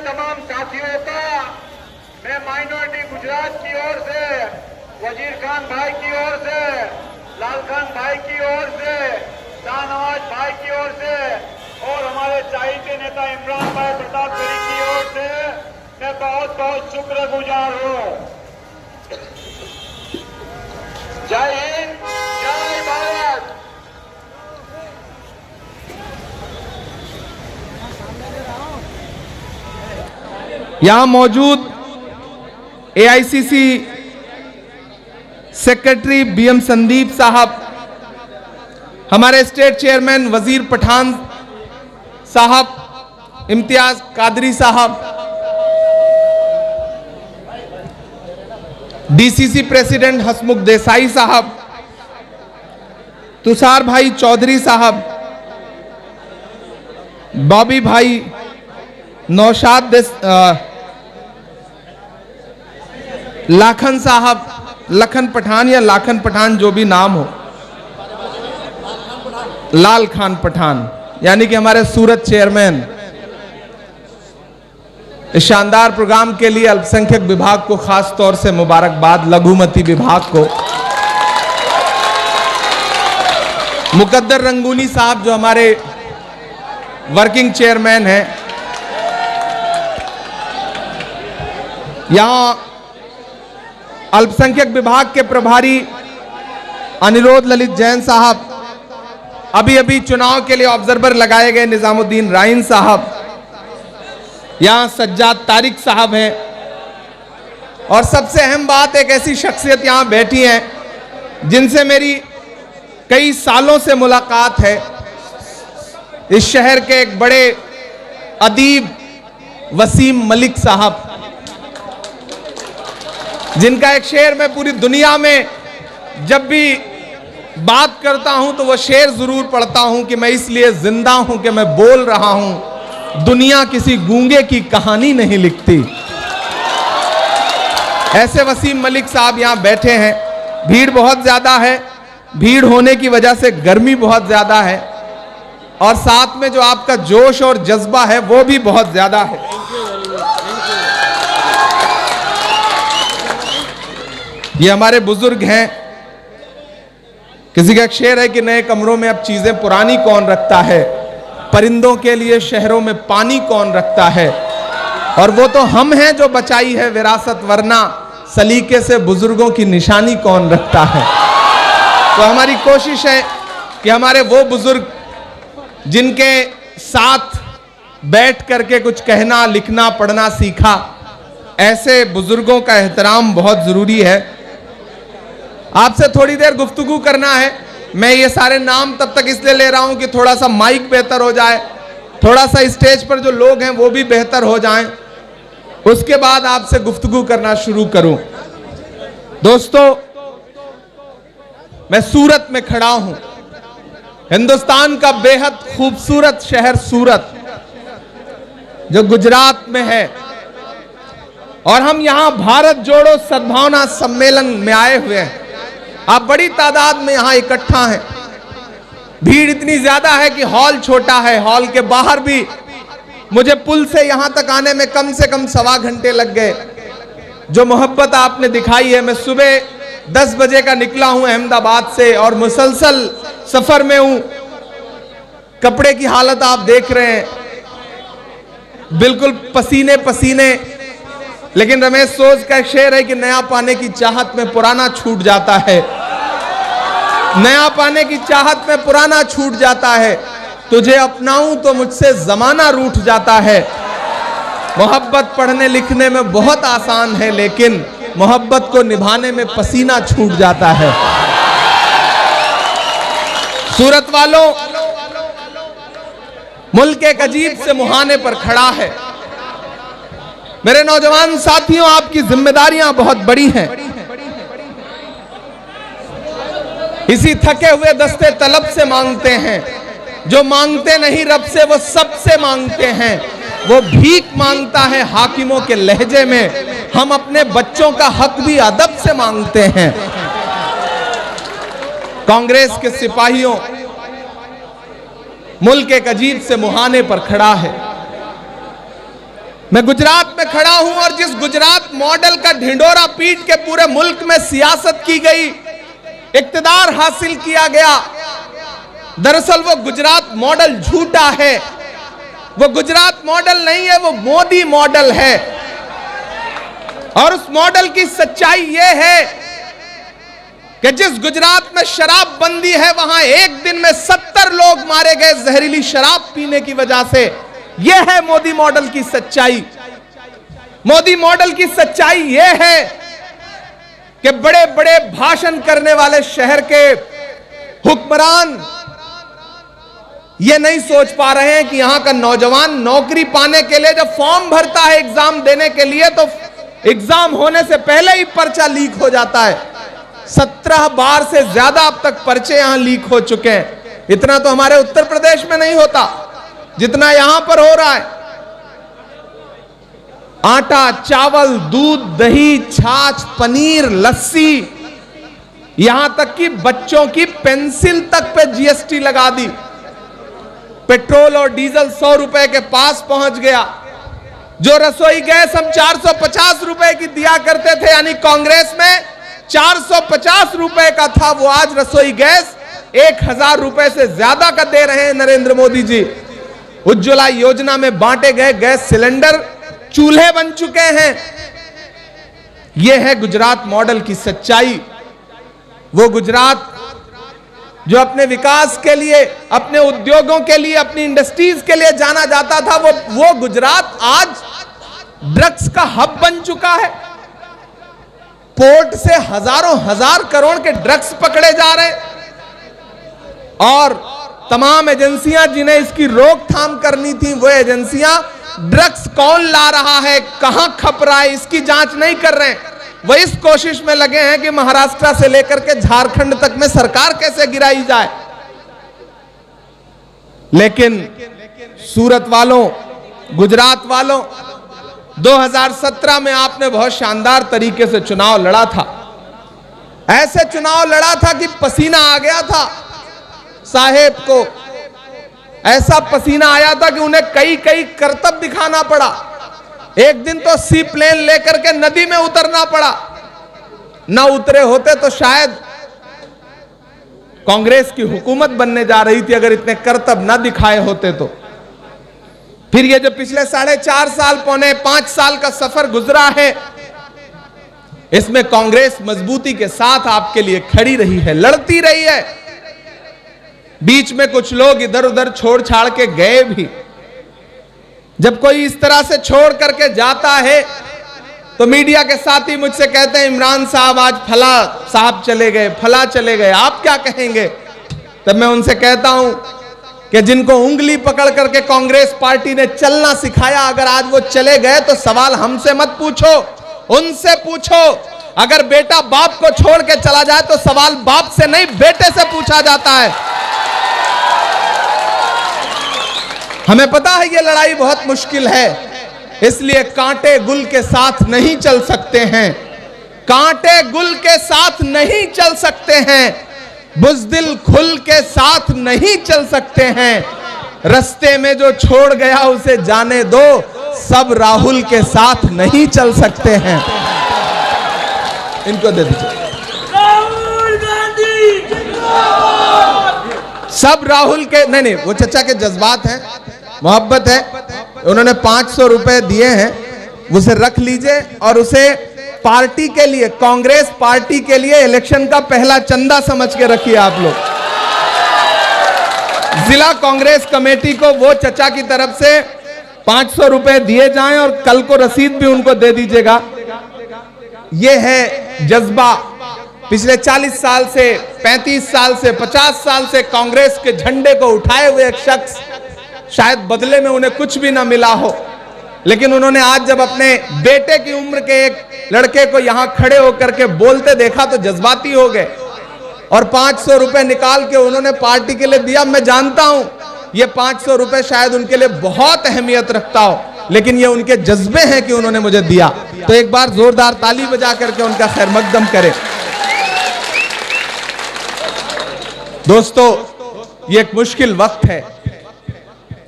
तमाम साथियों का मैं माइनॉरिटी गुजरात की ओर से, वजीर खान भाई की ओर से, लाल खान भाई की ओर से, शाहनवाज भाई की ओर से और हमारे चहेते नेता इमरान भाई प्रतापगढ़ी की ओर से मैं बहुत बहुत शुक्रगुजार हूँ। जय हिंद, जय भारत। यहां मौजूद एआईसीसी सेक्रेटरी बीएम संदीप साहब, हमारे स्टेट चेयरमैन वजीर पठान साहब, इम्तियाज कादरी साहब, डीसीसी प्रेसिडेंट हसमुख देसाई साहब, तुषार भाई चौधरी साहब, बॉबी भाई, नौशाद लाखन साहब, लखन पठान या लाखन पठान जो भी नाम हो, लाल खान पठान, यानी कि हमारे सूरत चेयरमैन, इस शानदार प्रोग्राम के लिए अल्पसंख्यक विभाग को खास तौर से मुबारकबाद, लघुमती विभाग को, मुकद्दर रंगूनी साहब जो हमारे वर्किंग चेयरमैन हैं, यहां अल्पसंख्यक विभाग के प्रभारी अनिरोध ललित जैन साहब, अभी अभी चुनाव के लिए ऑब्जर्वर लगाए गए निजामुद्दीन राइन साहब, यहां सज्जाद तारिक साहब हैं और सबसे अहम बात, एक ऐसी शख्सियत यहां बैठी हैं जिनसे मेरी कई सालों से मुलाकात है, इस शहर के एक बड़े अदीब वसीम मलिक साहब, जिनका एक शेर मैं पूरी दुनिया में जब भी बात करता हूं तो वो शेर जरूर पढ़ता हूं कि मैं इसलिए जिंदा हूं कि मैं बोल रहा हूं, दुनिया किसी गूंगे की कहानी नहीं लिखती। ऐसे वसीम मलिक साहब यहां बैठे हैं। भीड़ बहुत ज्यादा है, भीड़ होने की वजह से गर्मी बहुत ज्यादा है और साथ में जो आपका जोश और जज्बा है वो भी बहुत ज्यादा है। ये हमारे बुजुर्ग हैं। किसी का एक शेर है कि नए कमरों में अब चीजें पुरानी कौन रखता है, परिंदों के लिए शहरों में पानी कौन रखता है, और वो तो हम हैं जो बचाई है विरासत, वरना सलीके से बुजुर्गों की निशानी कौन रखता है। तो हमारी कोशिश है कि हमारे वो बुजुर्ग जिनके साथ बैठ करके कुछ कहना, लिखना, पढ़ना सीखा, ऐसे बुजुर्गों का एहतराम बहुत जरूरी है। आपसे थोड़ी देर गुफ्तगू करना है। मैं ये सारे नाम तब तक इसलिए ले रहा हूं कि थोड़ा सा माइक बेहतर हो जाए, थोड़ा सा स्टेज पर जो लोग हैं वो भी बेहतर हो जाएं, उसके बाद आपसे गुफ्तगू करना शुरू करूं। दोस्तों, मैं सूरत में खड़ा हूं, हिंदुस्तान का बेहद खूबसूरत शहर सूरत जो गुजरात में है, और हम यहां भारत जोड़ो सद्भावना सम्मेलन में आए हुए हैं। आप बड़ी तादाद में यहां इकट्ठा हैं। भीड़ इतनी ज्यादा है कि हॉल छोटा है, हॉल के बाहर भी मुझे पुल से यहां तक आने में कम से कम 1.25 घंटे लग गए। जो मोहब्बत आपने दिखाई है, मैं सुबह 10 बजे का निकला हूं अहमदाबाद से और मुसलसल सफर में हूं। कपड़े की हालत आप देख रहे हैं, बिल्कुल पसीने पसीने। लेकिन रमेश सोज का एक शेर है कि नया पाने की चाहत में पुराना छूट जाता है, नया पाने की चाहत में पुराना छूट जाता है, तुझे अपनाऊं तो मुझसे जमाना रूठ जाता है। मोहब्बत पढ़ने लिखने में बहुत आसान है, लेकिन मोहब्बत को निभाने में पसीना छूट जाता है। सूरत वालों, मुल्क एक अजीब से मुहाने पर खड़ा है। मेरे नौजवान साथियों, आपकी जिम्मेदारियां बहुत बड़ी हैं। इसी थके हुए दस्ते तलब से मांगते हैं, जो मांगते नहीं रब से वो सबसे मांगते हैं। वो भीख मांगता है हाकिमों के लहजे में, हम अपने बच्चों का हक भी अदब से मांगते हैं। कांग्रेस के सिपाहियों, मुल्क एक अजीब से मुहाने पर खड़ा है। मैं गुजरात में खड़ा हूं और जिस गुजरात मॉडल का ढिंडोरा पीट के पूरे मुल्क में सियासत की गई, इक्तिदार हासिल किया गया, दरअसल वो गुजरात मॉडल झूठा है। वो गुजरात मॉडल नहीं है, वो मोदी मॉडल है। और उस मॉडल की सच्चाई यह है कि जिस गुजरात में शराब बंदी है, वहां एक दिन में 70 लोग मारे गए जहरीली शराब पीने की वजह से। यह है मोदी मॉडल की सच्चाई। मोदी मॉडल की सच्चाई यह है कि बड़े बड़े भाषण करने वाले शहर के हुक्मरान यह नहीं सोच पा रहे हैं कि यहां का नौजवान नौकरी पाने के लिए जब फॉर्म भरता है एग्जाम देने के लिए, तो एग्जाम होने से पहले ही पर्चा लीक हो जाता है। 17 बार से ज्यादा अब तक पर्चे यहां लीक हो चुके हैं। इतना तो हमारे उत्तर प्रदेश में नहीं होता जितना यहां पर हो रहा है। आटा, चावल, दूध, दही, छाछ, पनीर, लस्सी, यहां तक कि बच्चों की पेंसिल तक पे जीएसटी लगा दी। पेट्रोल और डीजल 100 रुपए के पास पहुंच गया। जो रसोई गैस हम 450 रुपए की दिया करते थे, यानी कांग्रेस में 450 रुपए का था, वो आज रसोई गैस 1000 रुपए से ज्यादा का दे रहे हैं नरेंद्र मोदी जी। उज्ज्वला योजना में बांटे गए गैस सिलेंडर चूल्हे बन चुके हैं। यह है गुजरात मॉडल की सच्चाई। वो गुजरात जो अपने विकास के लिए, अपने उद्योगों के लिए, अपनी इंडस्ट्रीज के लिए जाना जाता था, वो गुजरात आज ड्रग्स का हब बन चुका है। पोर्ट से हजारों हजार करोड़ के ड्रग्स पकड़े जा रहे हैं और तमाम एजेंसियां जिन्हें इसकी रोकथाम करनी थी, वो एजेंसियां ड्रग्स कौन ला रहा है, कहां खप रहा है, इसकी जांच नहीं कर रहे हैं। वो इस कोशिश में लगे हैं कि महाराष्ट्र से लेकर के झारखंड तक में सरकार कैसे गिराई जाए। लेकिन सूरत वालों, गुजरात वालों, 2017 में आपने बहुत शानदार तरीके से चुनाव लड़ा था। ऐसे चुनाव लड़ा था कि पसीना आ गया था साहेब को। ऐसा पसीना आया था कि उन्हें कई कई करतब दिखाना पड़ा। एक दिन तो सी प्लेन लेकर के नदी में उतरना पड़ा। ना उतरे होते तो शायद कांग्रेस की हुकूमत बनने जा रही थी, अगर इतने करतब ना दिखाए होते तो। फिर ये जो पिछले 4.5 साल, पौने 5 साल का सफर गुजरा है, इसमें कांग्रेस मजबूती के साथ आपके लिए खड़ी रही है, लड़ती रही है। बीच में कुछ लोग इधर उधर छोड़ छाड़ के गए भी। जब कोई इस तरह से छोड़ करके जाता है तो मीडिया के साथी मुझसे कहते हैं, इमरान साहब आज फला साहब चले गए, फला चले गए, आप क्या कहेंगे? तब मैं उनसे कहता हूं कि जिनको उंगली पकड़ करके कांग्रेस पार्टी ने चलना सिखाया, अगर आज वो चले गए तो सवाल हमसे मत पूछो, उनसे पूछो। अगर बेटा बाप को छोड़ के चला जाए तो सवाल बाप से नहीं, बेटे से पूछा जाता है। हमें पता है ये लड़ाई बहुत मुश्किल है, इसलिए कांटे गुल के साथ नहीं चल सकते हैं। कांटे गुल के साथ नहीं चल सकते हैं, बुज़दिल खुल के साथ नहीं चल सकते हैं। रास्ते में जो छोड़ गया उसे जाने दो, सब राहुल के साथ नहीं चल सकते हैं। इनको दे दीजिए। राहुल गांधी सब राहुल के नहीं, वो चचा के जज्बात हैं, मोहब्बत है। उन्होंने 500 रुपए दिए हैं, उसे रख लीजिए और उसे पार्टी के लिए, कांग्रेस पार्टी के लिए इलेक्शन का पहला चंदा समझ के रखिए आप लोग। जिला कांग्रेस कमेटी को वो चचा की तरफ से 500 रुपए दिए जाएं और कल को रसीद भी उनको दे दीजिएगा। ये है जज्बा। पिछले 40 साल से, 35 साल से, 50 साल से कांग्रेस के झंडे को उठाए हुए एक शख्स, शायद बदले में उन्हें कुछ भी ना मिला हो, लेकिन उन्होंने आज जब अपने बेटे की उम्र के एक लड़के को यहां खड़े होकर के बोलते देखा तो जज्बाती हो गए और 500 रुपए निकाल के उन्होंने पार्टी के लिए दिया। मैं जानता हूं ये 500 रुपए शायद उनके लिए बहुत अहमियत रखता हो, लेकिन ये उनके जज्बे हैं कि उन्होंने मुझे दिया। तो एक बार जोरदार ताली बजा करके उनका खैर मकदम करें। दोस्तों, ये एक मुश्किल वक्त है।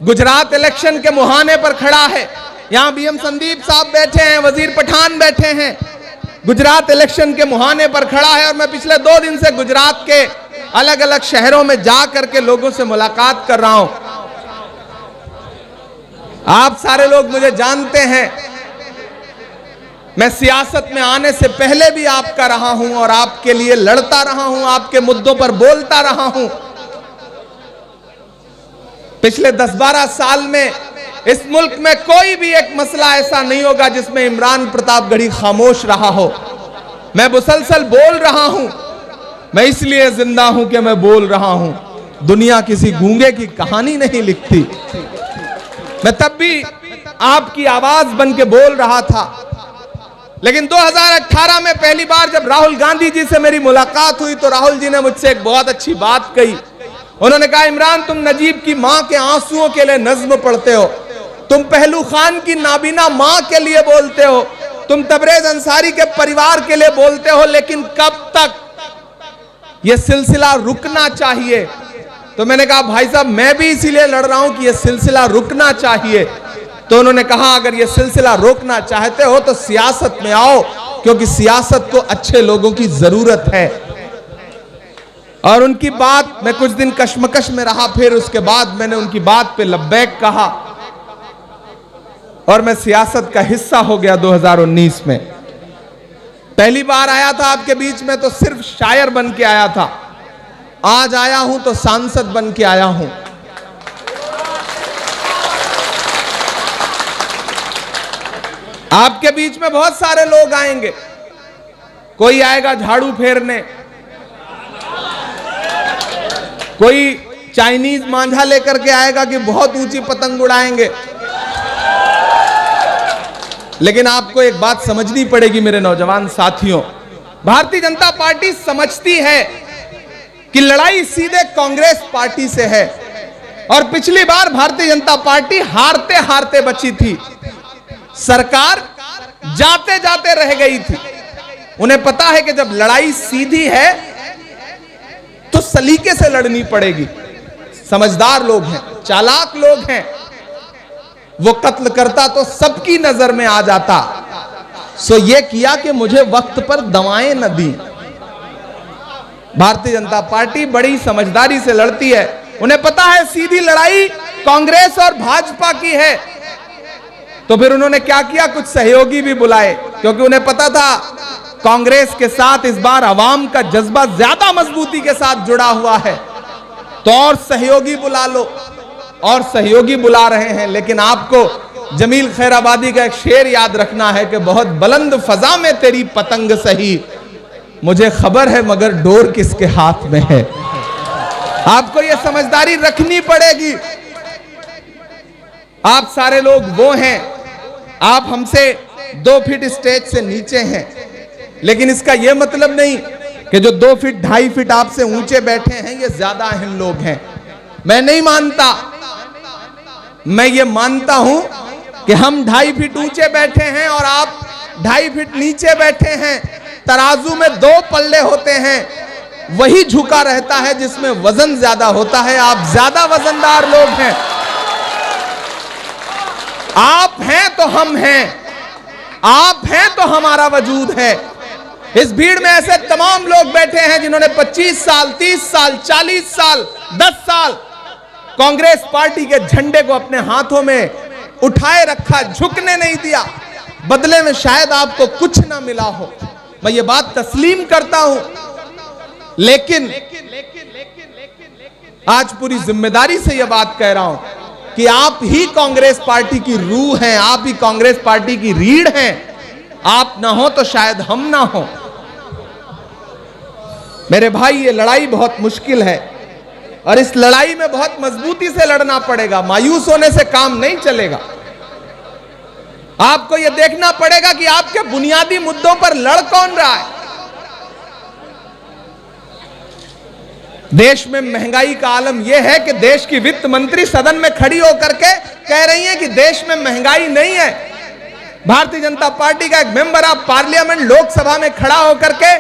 गुजरात इलेक्शन के मुहाने पर खड़ा है। यहां बीएम संदीप साहब बैठे हैं, वजीर पठान बैठे हैं, गुजरात इलेक्शन के मुहाने पर खड़ा है और मैं पिछले 2 दिन से गुजरात के अलग अलग शहरों में जा करके लोगों से मुलाकात कर रहा हूं। आप सारे लोग मुझे जानते हैं, मैं सियासत में आने से पहले भी आपका रहा हूं और आपके लिए लड़ता रहा हूं, आपके मुद्दों पर बोलता रहा हूं। पिछले 10-12 साल में इस मुल्क में कोई भी एक मसला ऐसा नहीं होगा जिसमें इमरान प्रतापगढ़ी खामोश रहा हो। मैं मुसलसल बोल रहा हूं, मैं इसलिए जिंदा हूं कि मैं बोल रहा हूं। दुनिया किसी गूंगे की कहानी नहीं लिखती। मैं तब भी आपकी आवाज बन के बोल रहा था, लेकिन 2018 में पहली बार जब राहुल गांधी जी से मेरी मुलाकात हुई तो राहुल जी ने मुझसे एक बहुत अच्छी बात कही। उन्होंने कहा, इमरान तुम नजीब की मां के आंसुओं के लिए नज्म पढ़ते हो, तुम पहलू खान की नाबीना मां के लिए बोलते हो, तुम तबरेज अंसारी के परिवार के लिए बोलते हो, लेकिन कब तक यह सिलसिला रुकना चाहिए? तो मैंने कहा, भाई साहब मैं भी इसीलिए लड़ रहा हूं कि यह सिलसिला रुकना चाहिए। तो उन्होंने कहा, अगर यह सिलसिला रोकना चाहते हो तो सियासत में आओ, क्योंकि सियासत को अच्छे लोगों की जरूरत है। और उनकी बात, मैं कुछ दिन कश्मकश में रहा, फिर उसके बाद मैंने उनकी बात पे लब्बैक कहा और मैं सियासत का हिस्सा हो गया। 2019 में पहली बार आया था आपके बीच में तो सिर्फ शायर बन के आया था, आज आया हूं तो सांसद बन के आया हूं। आपके बीच में बहुत सारे लोग आएंगे, कोई आएगा झाड़ू फेरने, कोई चाइनीज मांझा लेकर के आएगा कि बहुत ऊंची पतंग उड़ाएंगे। लेकिन आपको एक बात समझनी पड़ेगी मेरे नौजवान साथियों, भारतीय जनता पार्टी समझती है कि लड़ाई सीधे कांग्रेस पार्टी से है और पिछली बार भारतीय जनता पार्टी हारते हारते बची थी, सरकार जाते जाते रह गई थी। उन्हें पता है कि जब लड़ाई सीधी है तो सलीके से लड़नी पड़ेगी। समझदार लोग हैं, चालाक लोग हैं, वो कत्ल करता तो सबकी नजर में आ जाता, सो ये किया कि मुझे वक्त पर दवाएं न दी। भारतीय जनता पार्टी बड़ी समझदारी से लड़ती है, उन्हें पता है सीधी लड़ाई कांग्रेस और भाजपा की है। तो फिर उन्होंने क्या किया, कुछ सहयोगी भी बुलाए, क्योंकि उन्हें पता था कांग्रेस के साथ इस बार अवाम का जज्बा ज्यादा मजबूती के साथ जुड़ा हुआ है, तो और सहयोगी बुला लो। और सहयोगी बुला रहे हैं, लेकिन आपको जमील खैराबादी का एक शेर याद रखना है कि बहुत बुलंद फजा में तेरी पतंग सही, मुझे खबर है मगर डोर किसके हाथ में है। आपको यह समझदारी रखनी पड़ेगी। आप सारे लोग वो हैं, आप हमसे 2 फीट स्टेज से नीचे हैं, लेकिन इसका यह मतलब नहीं कि जो 2 फीट 2.5 फीट आपसे ऊंचे बैठे हैं ये ज्यादा अहम लोग हैं। मैं नहीं मानता, मैं ये मानता हूं कि हम 2.5 फीट ऊंचे बैठे हैं और आप 2.5 फीट नीचे बैठे हैं। तराजू में 2 पल्ले होते हैं, वही झुका रहता है जिसमें वजन ज्यादा होता है। आप ज्यादा वजनदार लोग हैं, आप हैं तो हम हैं, आप हैं तो हमारा वजूद है। इस भीड़ में ऐसे तमाम लोग बैठे हैं जिन्होंने 25 साल, 30 साल, 40 साल, 10 साल कांग्रेस पार्टी के झंडे को अपने हाथों में उठाए रखा, झुकने नहीं दिया। बदले में शायद आपको कुछ ना मिला हो, मैं ये बात तस्लीम करता हूं, लेकिन आज पूरी जिम्मेदारी से यह बात कह रहा हूं कि आप ही कांग्रेस पार्टी की रूह हैं, आप ही कांग्रेस पार्टी की रीढ़ हैं। आप ना हो तो शायद हम ना हो। मेरे भाई, ये लड़ाई बहुत मुश्किल है और इस लड़ाई में बहुत मजबूती से लड़ना पड़ेगा। मायूस होने से काम नहीं चलेगा। आपको यह देखना पड़ेगा कि आपके बुनियादी मुद्दों पर लड़ कौन रहा है। देश में महंगाई का आलम यह है कि देश की वित्त मंत्री सदन में खड़ी होकर के कह रही हैं कि देश में महंगाई नहीं है। भारतीय जनता पार्टी का एक मेंबर ऑफ पार्लियामेंट लोकसभा में खड़ा होकर के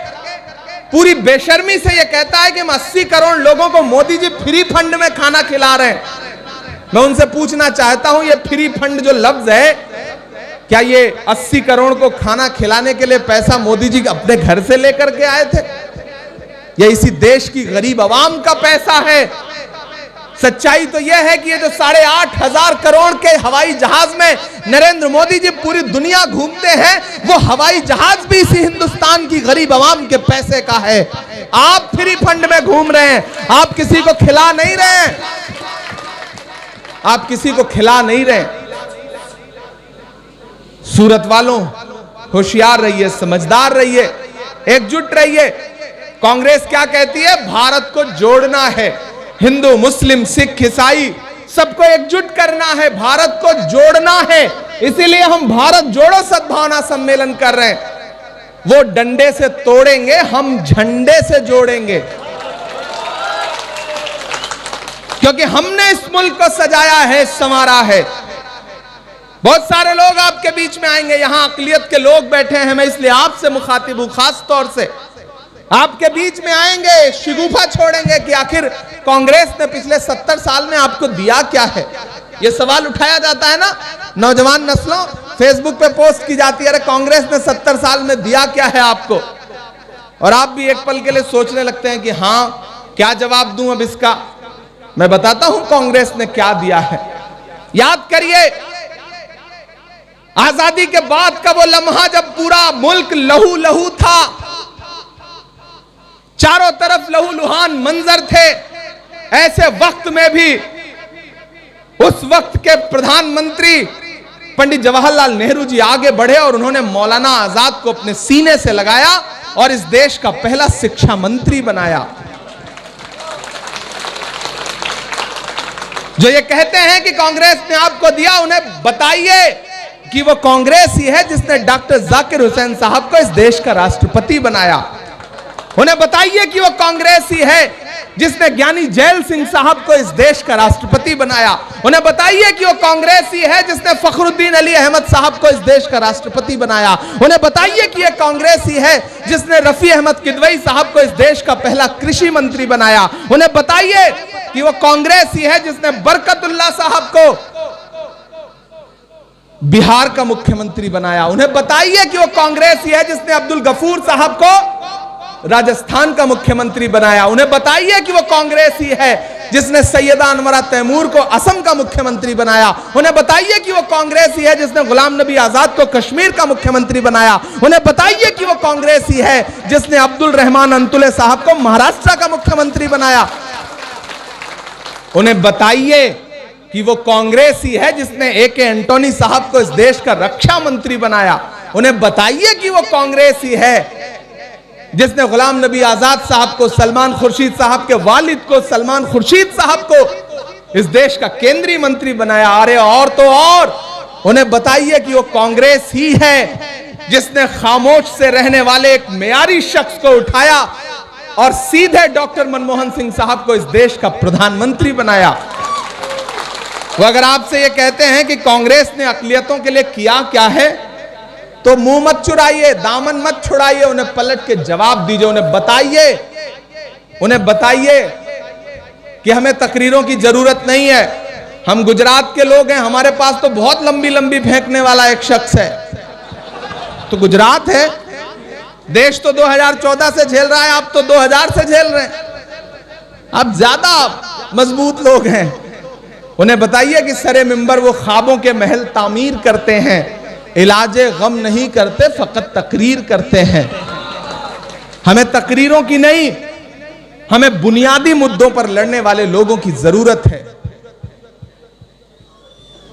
पूरी बेशर्मी से यह कहता है कि हम 80 करोड़ लोगों को मोदी जी फ्री फंड में खाना खिला रहे हैं। मैं उनसे पूछना चाहता हूं, यह फ्री फंड जो लफ्ज है क्या ये 80 करोड़ को खाना खिलाने के लिए पैसा मोदी जी अपने घर से लेकर के आए थे? या इसी देश की गरीब आवाम का पैसा है? सच्चाई तो यह है कि ये जो 8,500 करोड़ के हवाई जहाज में नरेंद्र मोदी जी पूरी दुनिया घूमते हैं, वो हवाई जहाज भी इसी हिंदुस्तान की गरीब आवाम के पैसे का है। आप फ्री फंड में घूम रहे हैं, आप किसी को खिला नहीं रहे हैं, आप किसी को खिला नहीं रहे। सूरत वालों, होशियार रहिए, समझदार रहिए, एकजुट रहिए। कांग्रेस क्या कहती है? भारत को जोड़ना है, हिंदू मुस्लिम सिख ईसाई सबको एकजुट करना है, भारत को जोड़ना है। इसीलिए हम भारत जोड़ो सद्भावना सम्मेलन कर रहे हैं। वो डंडे से तोड़ेंगे, हम झंडे से जोड़ेंगे, क्योंकि हमने इस मुल्क को सजाया है, संवारा है। बहुत सारे लोग आपके बीच में आएंगे, यहां अकलियत के लोग बैठे हैं, मैं इसलिए आपसे मुखातिब हूं, खास तौर से आपके बीच में आएंगे, शिगुफा छोड़ेंगे कि आखिर कांग्रेस ने पिछले 70 साल में आपको दिया क्या है। यह सवाल उठाया जाता है ना, नौजवान नस्लों, फेसबुक पे पोस्ट की जाती है, अरे कांग्रेस ने 70 साल में दिया क्या है आपको। और आप भी एक पल के लिए सोचने लगते हैं कि हां, क्या जवाब दूं अब इसका। मैं बताता हूं कांग्रेस ने क्या दिया है। याद करिए, आजादी के बाद का वो लम्हा जब पूरा मुल्क लहू लहू था, चारों तरफ लहूलुहान मंजर थे, ऐसे वक्त में भी उस वक्त के प्रधानमंत्री पंडित जवाहरलाल नेहरू जी आगे बढ़े और उन्होंने मौलाना आजाद को अपने सीने से लगाया और इस देश का पहला शिक्षा मंत्री बनाया। जो ये कहते हैं कि कांग्रेस ने आपको दिया, उन्हें बताइए कि वो कांग्रेस ही है जिसने डॉक्टर जाकिर हुसैन साहब को इस देश का राष्ट्रपति बनाया। उन्हें बताइए कि वो कांग्रेस ही है जिसने ज्ञानी जैल सिंह साहब को इस देश का राष्ट्रपति बनाया। उन्हें बताइए कि वो कांग्रेस ही है जिसने फखरुद्दीन अली अहमद साहब को इस देश का राष्ट्रपति बनाया। उन्हें बताइए कि ये कांग्रेस ही है जिसने रफी अहमद किदवई साहब को इस देश का पहला कृषि मंत्री बनाया। उन्हें बताइए कि वो कांग्रेस ही है जिसने बरकतुल्लाह साहब को बिहार का मुख्यमंत्री बनाया। उन्हें बताइए कि वो कांग्रेस ही है जिसने अब्दुल गफूर साहब को राजस्थान का मुख्यमंत्री बनाया। उन्हें बताइए कि वो कांग्रेस ही है जिसने सैयदा अनवरा तैमूर को असम का मुख्यमंत्री बनाया। उन्हें बताइए कि वो कांग्रेस ही है जिसने गुलाम नबी आजाद को कश्मीर का मुख्यमंत्री बनाया। उन्हें बताइए कि वो कांग्रेस ही है जिसने अब्दुल रहमान अंतुले साहब को महाराष्ट्र का मुख्यमंत्री बनाया। उन्हें बताइए कि वो कांग्रेस ही है जिसने ए.के. एंटोनी साहब को इस देश का रक्षा मंत्री बनाया। उन्हें बताइए कि वो कांग्रेस ही है जिसने गुलाम नबी आजाद साहब को, सलमान खुर्शीद साहब के वालिद को, सलमान खुर्शीद साहब को इस देश का केंद्रीय मंत्री बनाया। अरे और तो और, उन्हें बताइए कि वो कांग्रेस ही है जिसने खामोश से रहने वाले एक मेयारी शख्स को उठाया और सीधे डॉक्टर मनमोहन सिंह साहब को इस देश का प्रधानमंत्री बनाया। वो अगर आपसे ये कहते हैं कि कांग्रेस ने अकलियतों के लिए किया क्या है, तो मुंह मत चुराइए, दामन मत छुड़ाइए, उन्हें पलट के जवाब दीजिए। उन्हें बताइए कि हमें तकरीरों की जरूरत नहीं है, हम गुजरात के लोग हैं, हमारे पास तो बहुत लंबी लंबी फेंकने वाला एक शख्स है। तो गुजरात है, देश तो 2014 से झेल रहा है, आप तो 2000 से झेल रहे हैं, आप ज्यादा मजबूत लोग हैं। उन्हें बताइए कि सरे मिंबर वो ख्वाबों के महल तामीर करते हैं, इलाजे गम नहीं करते, फकत तकरीर करते हैं। हमें तकरीरों की नहीं, हमें बुनियादी मुद्दों पर लड़ने वाले लोगों की जरूरत है।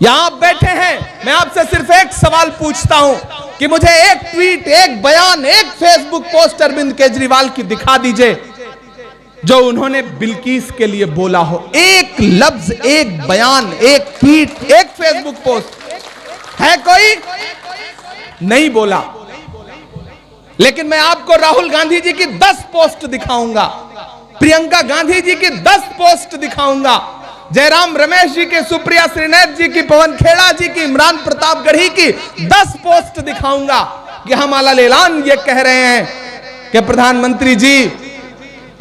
यहां आप बैठे हैं, मैं आपसे सिर्फ एक सवाल पूछता हूं कि मुझे एक ट्वीट, एक बयान, एक फेसबुक पोस्ट अरविंद केजरीवाल की दिखा दीजिए जो उन्होंने बिल्किस के लिए बोला हो। एक लफ्ज, एक बयान, एक ट्वीट, एक फेसबुक पोस्ट है? कोई नहीं बोला। लेकिन मैं आपको राहुल गांधी जी की 10 पोस्ट दिखाऊंगा, प्रियंका गांधी जी की 10 पोस्ट दिखाऊंगा, जयराम रमेश जी की, सुप्रिया श्रीनेत जी की, पवन खेड़ा जी की, इमरान प्रतापगढ़ी की 10 पोस्ट दिखाऊंगा कि हम अलग ऐलान ये कह रहे हैं कि प्रधानमंत्री जी,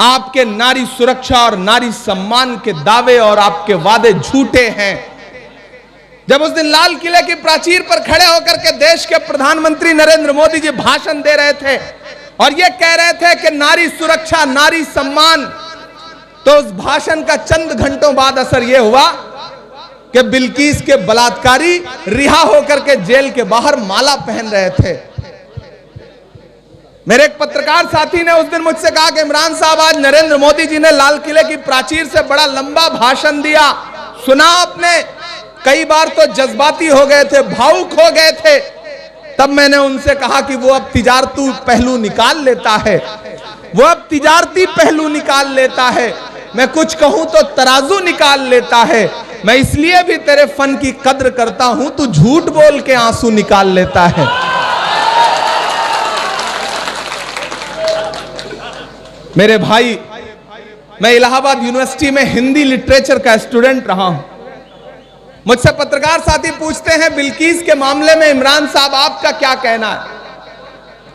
आपके नारी सुरक्षा और नारी सम्मान के दावे और आपके वादे झूठे हैं। जब उस दिन लाल किले की प्राचीर पर खड़े होकर के देश के प्रधानमंत्री नरेंद्र मोदी जी भाषण दे रहे थे और ये कह रहे थे कि नारी सुरक्षा, नारी सम्मान, तो उस भाषण का चंद घंटों बाद असर यह हुआ कि बिल्किस के बलात्कारी रिहा होकर के जेल के बाहर माला पहन रहे थे। मेरे एक पत्रकार साथी ने उस दिन मुझसे कहा कि इमरान साहब, आज नरेंद्र मोदी जी ने लाल किले की प्राचीर से बड़ा लंबा भाषण दिया, सुना आपने? कई बार तो जज्बाती हो गए थे, भावुक हो गए थे। तब मैंने उनसे कहा कि वो अब तिजारती पहलू निकाल लेता है, वो अब तिजारती पहलू निकाल लेता है। मैं कुछ कहूं तो तराजू निकाल लेता है। मैं इसलिए भी तेरे फन की कद्र करता हूं, तू झूठ बोल के आंसू निकाल लेता है। मेरे भाई, मैं इलाहाबाद यूनिवर्सिटी में हिंदी लिटरेचर का स्टूडेंट रहा हूं। मुझसे पत्रकार साथी पूछते हैं बिल्किस के मामले में इमरान साहब आपका क्या कहना है?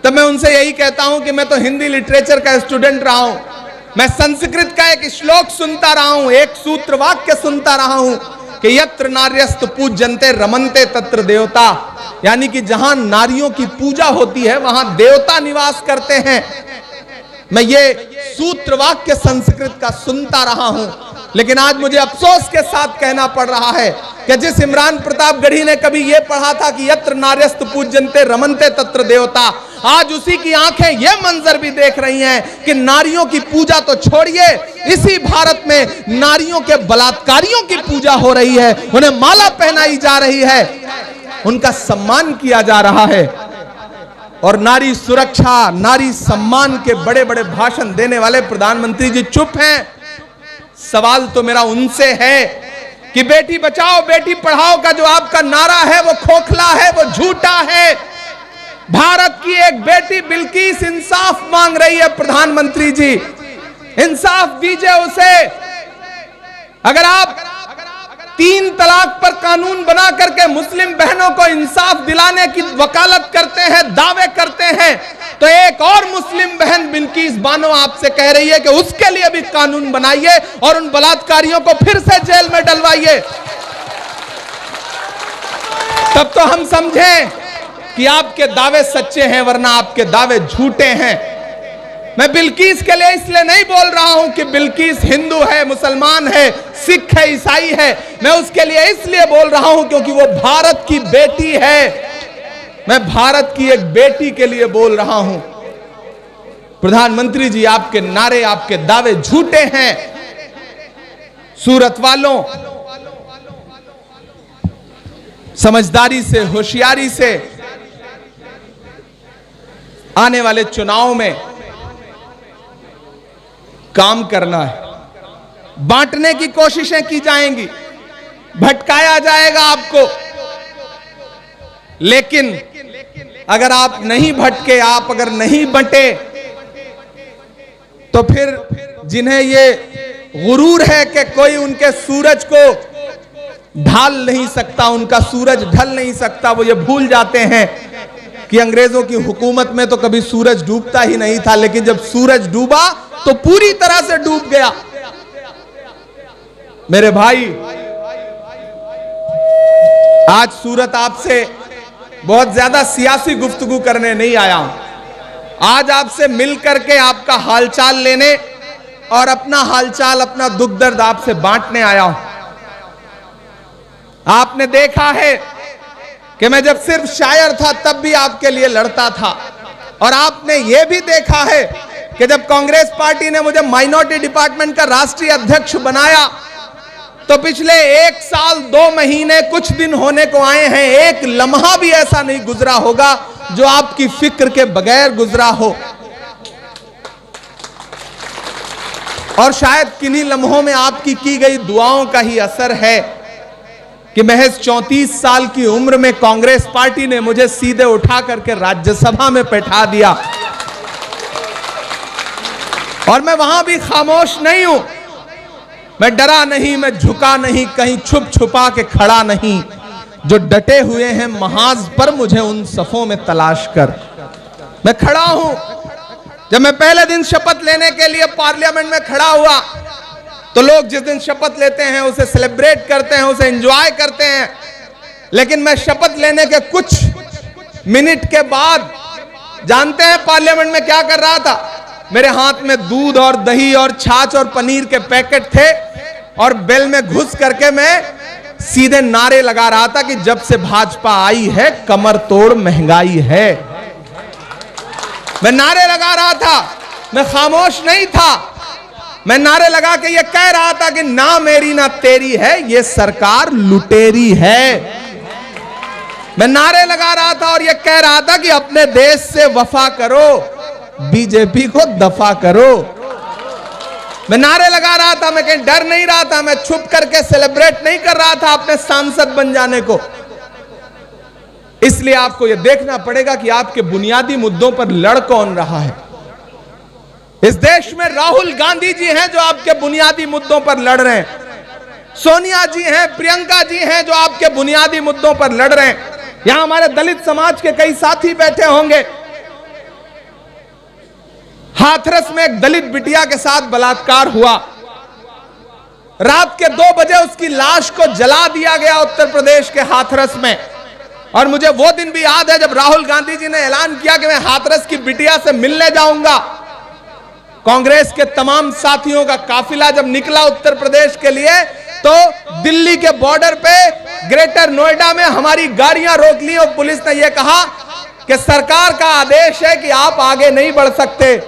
तब मैं उनसे यही कहता हूं कि मैं तो हिंदी लिटरेचर का स्टूडेंट रहा हूं, मैं संस्कृत का एक श्लोक सुनता रहा हूं, एक सूत्र वाक्य सुनता रहा हूं कि यत्र नार्यस्तु पूज्यन्ते रमन्ते तत्र देवता, यानी कि जहां नारियों की पूजा होती है वहां देवता निवास करते हैं। मैं ये सूत्र वाक्य संस्कृत का सुनता रहा हूं, लेकिन आज मुझे अफसोस के साथ कहना पड़ रहा है कि जिस इमरान प्रतापगढ़ी ने कभी यह पढ़ा था कि यत्र नार्यस्तु पूज्यन्ते रमन्ते तत्र देवता, आज उसी की आंखें यह मंजर भी देख रही हैं कि नारियों की पूजा तो छोड़िए, इसी भारत में नारियों के बलात्कारियों की पूजा हो रही है, उन्हें माला पहनाई जा रही है, उनका सम्मान किया जा रहा है। और नारी सुरक्षा, नारी सम्मान के बड़े बड़े भाषण देने वाले प्रधानमंत्री जी चुप हैं। सवाल तो मेरा उनसे है कि बेटी बचाओ बेटी पढ़ाओ का जो आपका नारा है वो खोखला है, वो झूठा है। भारत की एक बेटी बिल्किस इंसाफ मांग रही है। प्रधानमंत्री जी, इंसाफ दीजिए उसे। अगर आप 3 तलाक पर कानून बना करके मुस्लिम बहनों को इंसाफ दिलाने की वकालत करते हैं, दावे करते हैं, तो एक और मुस्लिम बहन बिल्किस बानो आपसे कह रही है कि उसके लिए भी कानून बनाइए और उन बलात्कारियों को फिर से जेल में डलवाइए। तब तो हम समझें कि आपके दावे सच्चे हैं, वरना आपके दावे झूठे हैं। मैं बिल्किस के लिए इसलिए नहीं बोल रहा हूं कि बिल्किस हिंदू है, मुसलमान है, सिख है, ईसाई है। मैं उसके लिए इसलिए बोल रहा हूं क्योंकि वो भारत की बेटी है। मैं भारत की एक बेटी के लिए बोल रहा हूं। प्रधानमंत्री जी, आपके नारे, आपके दावे झूठे हैं। सूरत वालों, समझदारी से, होशियारी से आने वाले चुनाव में काम करना है। बांटने की कोशिशें की जाएंगी, भटकाया जाएगा आपको, लेकिन अगर आप नहीं भटके, आप अगर नहीं बंटे, तो फिर जिन्हें ये गुरूर है कि कोई उनके सूरज को ढाल नहीं सकता, उनका सूरज ढल नहीं सकता, वो ये भूल जाते हैं कि अंग्रेजों की हुकूमत में तो कभी सूरज डूबता ही नहीं था, लेकिन जब सूरज डूबा तो पूरी तरह से डूब गया। मेरे भाई, आज सूरत आपसे बहुत ज्यादा सियासी गुफ्तगू करने नहीं आया हूं। आज आपसे मिलकर के आपका हालचाल लेने और अपना हालचाल, अपना दुख दर्द आपसे बांटने आया हूं। आपने देखा है कि मैं जब सिर्फ शायर था तब भी आपके लिए लड़ता था, और आपने यह भी देखा है कि जब कांग्रेस पार्टी ने मुझे माइनॉरिटी डिपार्टमेंट का राष्ट्रीय अध्यक्ष बनाया तो पिछले 1 साल 2 महीने कुछ दिन होने को आए हैं, एक लम्हा भी ऐसा नहीं गुजरा होगा जो आपकी फिक्र के बगैर गुजरा हो। और शायद किन्हीं लम्हों में आपकी की गई दुआओं का ही असर है कि महज 34 साल की उम्र में कांग्रेस पार्टी ने मुझे सीधे उठा करके राज्यसभा में बैठा दिया। और मैं वहां भी खामोश नहीं हूं, मैं डरा नहीं, मैं झुका नहीं, कहीं छुप छुपा के खड़ा नहीं। जो डटे हुए हैं महाज पर, मुझे उन सफों में तलाश कर मैं खड़ा हूं। जब मैं पहले दिन शपथ लेने के लिए पार्लियामेंट में खड़ा हुआ तो लोग जिस दिन शपथ लेते हैं उसे सेलिब्रेट करते हैं, उसे एंजॉय करते हैं। लेकिन मैं शपथ लेने के कुछ मिनट के बाद, जानते हैं पार्लियामेंट में क्या कर रहा था? मेरे हाथ में दूध और दही और छाछ और पनीर के पैकेट थे और बेल में घुस करके मैं सीधे नारे लगा रहा था कि जब से भाजपा आई है कमर तोड़ महंगाई है। मैं नारे लगा रहा था, मैं खामोश नहीं था। मैं नारे लगा के ये कह रहा था कि ना मेरी ना तेरी है, ये सरकार लुटेरी है। मैं नारे लगा रहा था और ये कह रहा था कि अपने देश से वफा करो, बीजेपी को दफा करो। मैं नारे लगा रहा था, मैं कहीं डर नहीं रहा था, मैं छुप करके सेलिब्रेट नहीं कर रहा था अपने सांसद बन जाने को। इसलिए आपको यह देखना पड़ेगा कि आपके बुनियादी मुद्दों पर लड़ कौन रहा है। इस देश में राहुल गांधी जी हैं जो आपके बुनियादी मुद्दों पर लड़ रहे हैं, सोनिया जी हैं, प्रियंका जी हैं जो आपके बुनियादी मुद्दों पर लड़ रहे हैं। यहां हमारे दलित समाज के कई साथी बैठे होंगे। हाथरस में एक दलित बिटिया के साथ बलात्कार हुआ, रात के 2 बजे उसकी लाश को जला दिया गया उत्तर प्रदेश के हाथरस में। और मुझे वो दिन भी याद है जब राहुल गांधी जी ने ऐलान किया कि मैं हाथरस की बिटिया से मिलने जाऊंगा। कांग्रेस के तमाम साथियों का काफिला जब निकला उत्तर प्रदेश के लिए, तो दिल्ली के बॉर्डर पे ग्रेटर नोएडा में हमारी गाड़ियां रोक ली और पुलिस ने यह कहा कि सरकार का आदेश है कि आप आगे नहीं बढ़ सकते।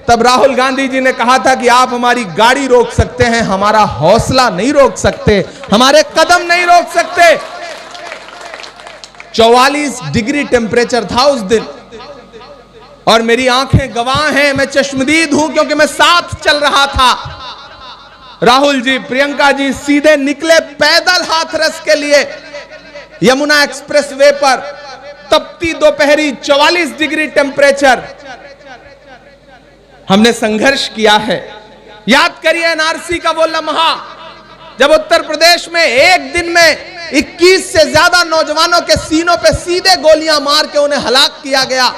तब राहुल गांधी जी ने कहा था कि आप हमारी गाड़ी रोक सकते हैं, हमारा हौसला नहीं रोक सकते, हमारे कदम नहीं रोक सकते। 44 डिग्री टेम्परेचर था उस दिन और मेरी आंखें गवाह हैं, मैं चश्मदीद हूं क्योंकि मैं साथ चल रहा था। राहुल जी, प्रियंका जी सीधे निकले पैदल हाथरस के लिए यमुना एक्सप्रेस वे पर, तपती दोपहरी 44 डिग्री टेम्परेचर। हमने संघर्ष किया है। याद करिए एनआरसी का वो लम्हा जब उत्तर प्रदेश में एक दिन में 21 से ज्यादा नौजवानों के सीनों पे सीधे गोलियां मार के उन्हें हलाक किया गया।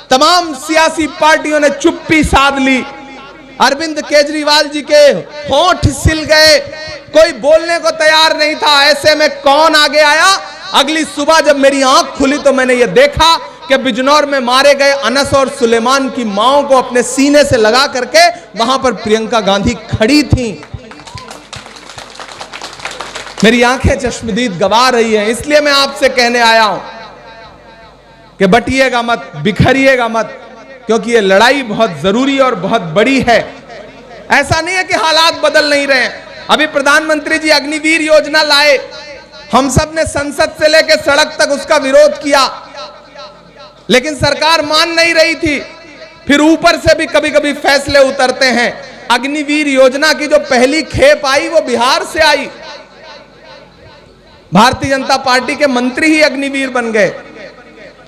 तमाम सियासी पार्टियों ने चुप्पी साध ली। अरविंद केजरीवाल जी के होंठ सिल गए, कोई बोलने को तैयार नहीं था। ऐसे में कौन आगे आया? अगली सुबह जब मेरी आंख खुली तो मैंने यह देखा कि बिजनौर में मारे गए अनस और सुलेमान की मांओं को अपने सीने से लगा करके वहां पर प्रियंका गांधी खड़ी थी। मेरी आंखें चश्मदीद गवा रही हैं। इसलिए मैं आपसे कहने आया हूं कि बटिएगा मत, बिखरिएगा मत, क्योंकि ये लड़ाई बहुत जरूरी और बहुत बड़ी है। ऐसा नहीं है कि हालात बदल नहीं रहे हैं। अभी प्रधानमंत्री जी अग्निवीर योजना लाए, हम सब ने संसद से लेकर सड़क तक उसका विरोध किया, लेकिन सरकार मान नहीं रही थी। फिर ऊपर से भी कभी कभी फैसले उतरते हैं। अग्निवीर योजना की जो पहली खेप आई वो बिहार से आई। भारतीय जनता पार्टी के मंत्री ही अग्निवीर बन गए।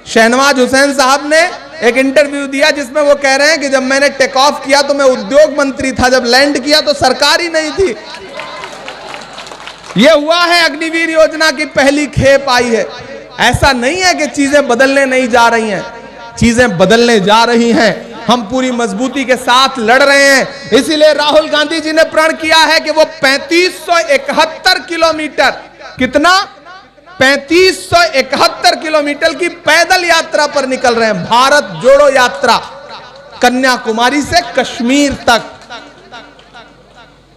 शहनवाज हुसैन साहब ने एक इंटरव्यू दिया जिसमें वो कह रहे हैं कि जब मैंने टेक ऑफ किया तो मैं उद्योग मंत्री था, जब लैंड किया तो सरकार ही नहीं थी। ये हुआ है, अग्निवीर योजना की पहली खेप आई है। ऐसा नहीं है कि चीजें बदलने नहीं जा रही हैं, चीजें बदलने जा रही हैं। हम पूरी मजबूती के साथ लड़ रहे हैं। इसीलिए राहुल गांधी जी ने प्रण किया है कि वो 3571 किलोमीटर, कितना? 3571 किलोमीटर की पैदल यात्रा पर निकल रहे हैं। भारत जोड़ो यात्रा, कन्याकुमारी से कश्मीर तक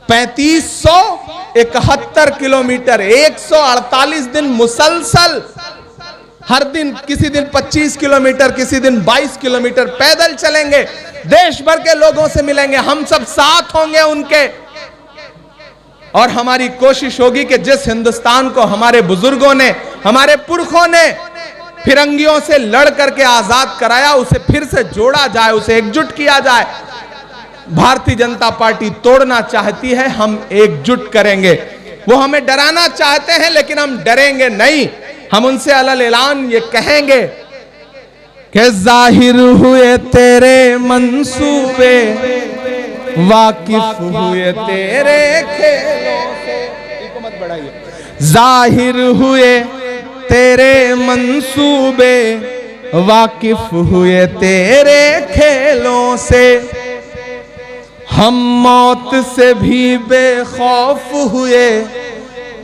3571 किलोमीटर, 148 दिन मुसलसल, हर दिन किसी दिन 25 किलोमीटर, किसी दिन 22 किलोमीटर पैदल चलेंगे। देश भर के लोगों से मिलेंगे, हम सब साथ होंगे उनके। और हमारी कोशिश होगी कि जिस हिंदुस्तान को हमारे बुजुर्गों ने, हमारे पुरखों ने फिरंगियों से लड़ करके आजाद कराया, उसे फिर से जोड़ा जाए, उसे एकजुट किया जाए। भारतीय जनता पार्टी तोड़ना चाहती है, हम एकजुट करेंगे। वो हमें डराना चाहते हैं लेकिन हम डरेंगे नहीं। हम उनसे अलल ऐलान ये कहेंगे कि जाहिर हुए तेरे मंसूबे, वाकिफ हुए तेरे खेलों से, मत बढ़ाइए। जाहिर हुए तेरे मंसूबे, वाकिफ हुए तेरे खेलों से, हम मौत से भी बेखौफ हुए,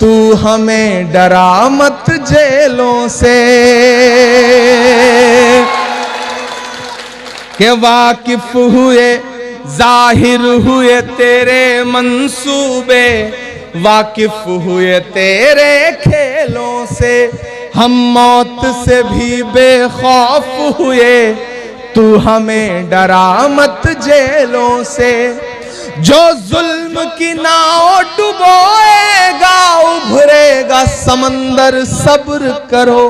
तू हमें डरा मत जेलों से, के वाकिफ हुए जाहिर हुए तेरे मंसूबे, वाकिफ हुए तेरे खेलों से, हम मौत से भी बेखौफ हुए, तू हमें डरा मत जेलों से। जो जुल्म की नाव डुबोएगा उभरेगा समंदर, सब्र करो।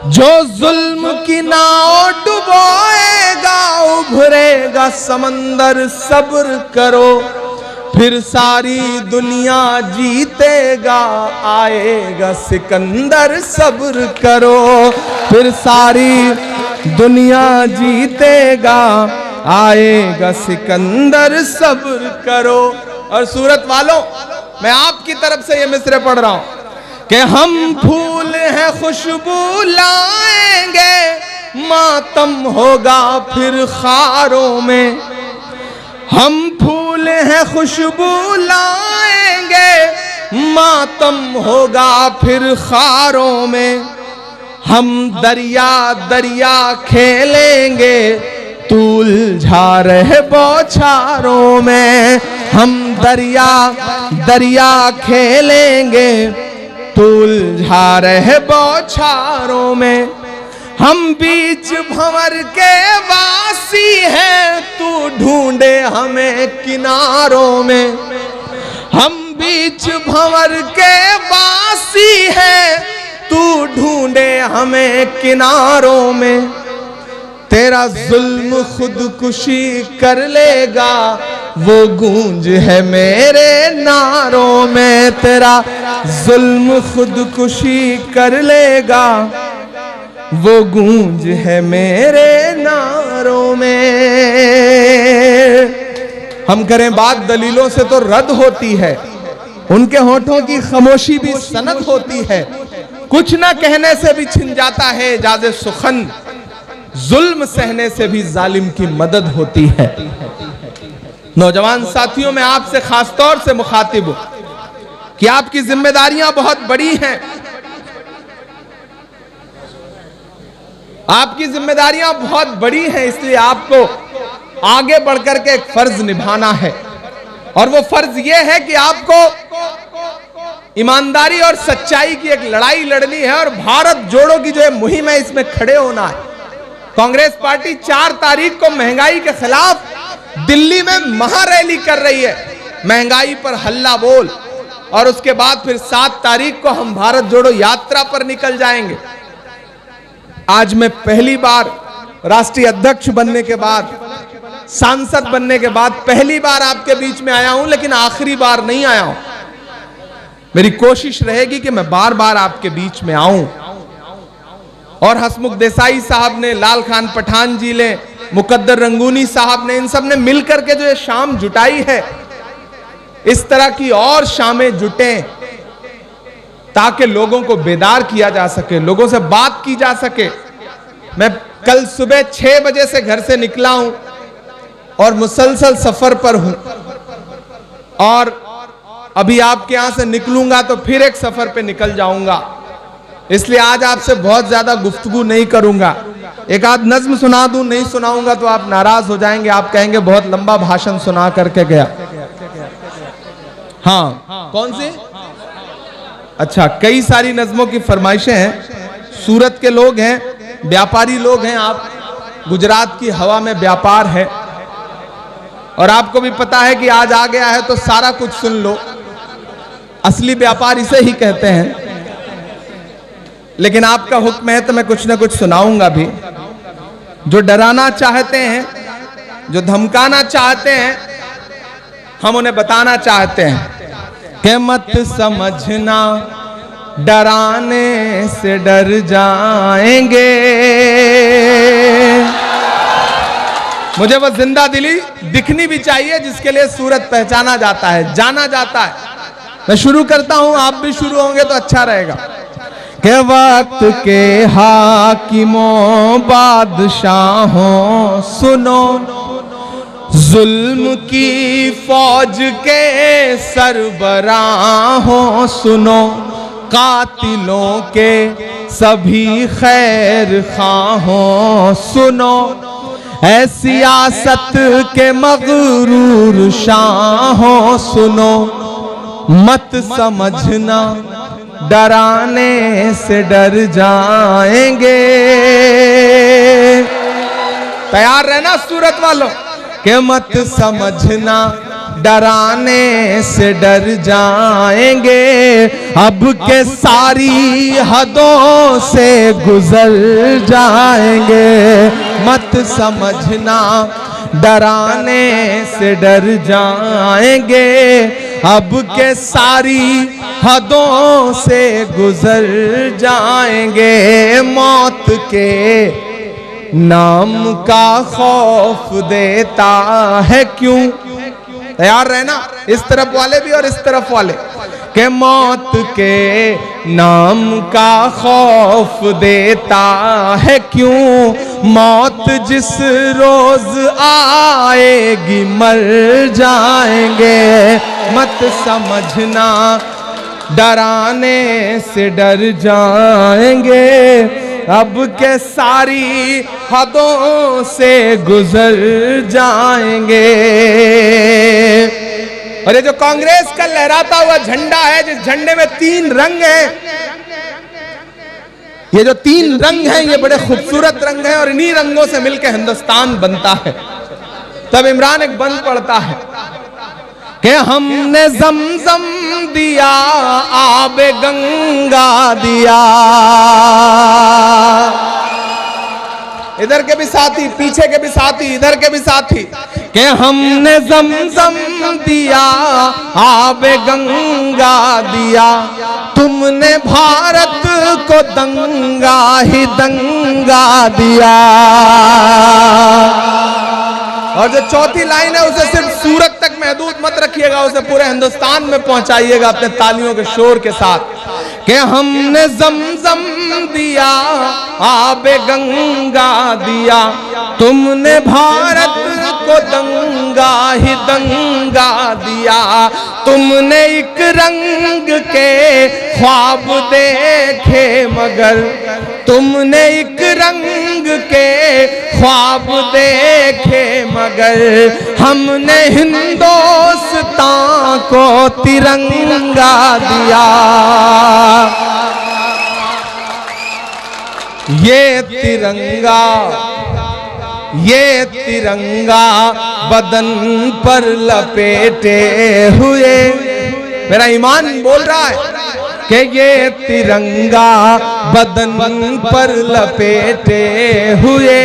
जो जुल्म की नाव डुबोएगा उभरेगा समंदर, सब्र करो। फिर सारी दुनिया जीतेगा आएगा सिकंदर, सब्र करो। फिर सारी दुनिया जीतेगा आएगा सिकंदर, सब्र करो। और सूरत वालों, मैं आपकी तरफ से ये मिसरे पढ़ रहा हूं कि हम फूल हैं खुशबू लाएंगे, मातम होगा फिर खारों में। हम फूल हैं खुशबू लाएंगे, मातम होगा फिर खारों में। हम दरिया दरिया खेलेंगे, तू उलझा रहे बौछारों में। हम दरिया दरिया खेलेंगे, तू उलझा रहे बौछारों में। हम बीच भंवर के वासी हैं, तू ढूंढे हमें किनारों में। हम बीच भंवर के वासी हैं, तू ढूंढे हमें किनारों में। तेरा जुल्म खुदकुशी कर लेगा, वो गूंज है मेरे नारों में। तेरा जुल्म खुदकुशी कर लेगा, वो गूंज है मेरे नारों में। हम करें बात दलीलों से तो रद्द होती है, उनके होठों की खामोशी भी सनद होती है। कुछ ना कहने से भी छिन जाता है इजाज़े सुखन, जुल्म सहने से भी जालिम की मदद होती है। नौजवान साथियों, मैं आपसे खास तौर से मुखातिब हूं कि आपकी जिम्मेदारियां बहुत बड़ी हैं। आपकी जिम्मेदारियां बहुत बड़ी हैं, इसलिए आपको आगे बढ़कर के एक फर्ज निभाना है। और वो फर्ज ये है कि आपको ईमानदारी और सच्चाई की एक लड़ाई लड़नी है और भारत जोड़ो की जो मुहिम है इसमें खड़े होना है। कांग्रेस पार्टी 4 तारीख को महंगाई के खिलाफ दिल्ली में महारैली कर रही है, महंगाई पर हल्ला बोल। और उसके बाद फिर 7 तारीख को हम भारत जोड़ो यात्रा पर निकल जाएंगे। आज मैं पहली बार राष्ट्रीय अध्यक्ष बनने के बाद, सांसद बनने के बाद पहली बार आपके बीच में आया हूं, लेकिन आखिरी बार नहीं आया हूं। मेरी कोशिश रहेगी कि मैं बार बार आपके बीच में आऊं। और हसमुख देसाई साहब ने, लाल खान पठान जी ने, मुकद्दर रंगूनी साहब ने, इन सब ने मिलकर के जो ये शाम जुटाई है, इस तरह की और शामें जुटें ताकि लोगों को बेदार किया जा सके, लोगों से बात की जा सके। मैं कल सुबह 6 बजे से घर से निकला हूं और मुसलसल सफर पर हूं, और अभी आपके यहां से निकलूंगा तो फिर एक सफर पे निकल जाऊंगा। इसलिए आज आपसे बहुत ज्यादा गुफ्तगू नहीं करूंगा। एक आध नज्म सुना दूं, नहीं सुनाऊंगा तो आप नाराज हो जाएंगे, आप कहेंगे बहुत लंबा भाषण सुना करके गया। हाँ, कौन सी? अच्छा, कई सारी नज्मों की फरमाइशें हैं। सूरत के लोग हैं, व्यापारी लोग हैं आप, गुजरात की हवा में व्यापार है, और आपको भी पता है कि आज आ गया है तो सारा कुछ सुन लो। असली व्यापार इसे ही कहते हैं। लेकिन आपका हुक्म है तो मैं कुछ ना कुछ सुनाऊंगा भी। जो डराना चाहते हैं, जो धमकाना चाहते हैं, हम उन्हें बताना चाहते हैं कि मत समझना डराने से डर जाएंगे। मुझे वो जिंदा दिली दिखनी भी चाहिए जिसके लिए सूरत पहचाना जाता है, जाना जाता है। मैं शुरू करता हूं, आप भी शुरू होंगे तो अच्छा रहेगा। के वक्त के हाकिमों बादशाहों सुनो, जुल्म की फौज के सरबराहों सुनो, कातिलों के सभी खैर खाहों सुनो, ऐ सियासत के मगरूर शाहों सुनो, मत समझना डराने से डर जाएंगे। तैयार रहना सूरत वालों, कि मत समझना डराने से डर जाएंगे, अब के सारी हदों से गुजर जाएंगे। मत समझना डराने से डर जाएंगे, अब के सारी हदों से गुजर जाएंगे। मौत के नाम का खौफ देता है क्यों? तैयार रहना, इस तरफ वाले भी और इस तरफ वाले, के मौत के नाम का खौफ देता है क्यों? मौत जिस रोज आएगी मर जाएंगे। मत समझना डराने से डर जाएंगे, अब के सारी हदों से गुजर जाएंगे। और ये जो कांग्रेस का लहराता हुआ झंडा है, जिस झंडे में 3 रंग हैं, ये जो 3 रंग हैं ये बड़े खूबसूरत रंग हैं, और इन्हीं रंगों से मिलकर हिंदुस्तान बनता है। तब इमरान एक बंद पड़ता है कि हमने ज़मज़म दिया, आबे गंगा दिया। इधर के भी साथी, पीछे के भी साथी, इधर के भी साथी, कि हमने ज़मज़म दिया, आबे गंगा दिया, तुमने भारत को दंगा ही दंगा दिया। और जो चौथी लाइन है उसे सिर्फ सूरत तक महदूद मत रखिएगा, उसे पूरे हिंदुस्तान में पहुंचाइएगा अपने तालियों के शोर के साथ, कि हमने ज़मज़म दिया, आबे गंगा दिया, तुमने भारत को दंगा ही दंगा दिया। तुमने एक रंग के ख्वाब देखे मगर, तुमने एक रंग के ख्वाब देखे मगर, हमने हिंदुस्तान को तिरंगा दिया। ये तिरंगा बदन पर लपेटे हुए, मेरा ईमान बोल रहा है कि ये तिरंगा बदन पर लपेटे हुए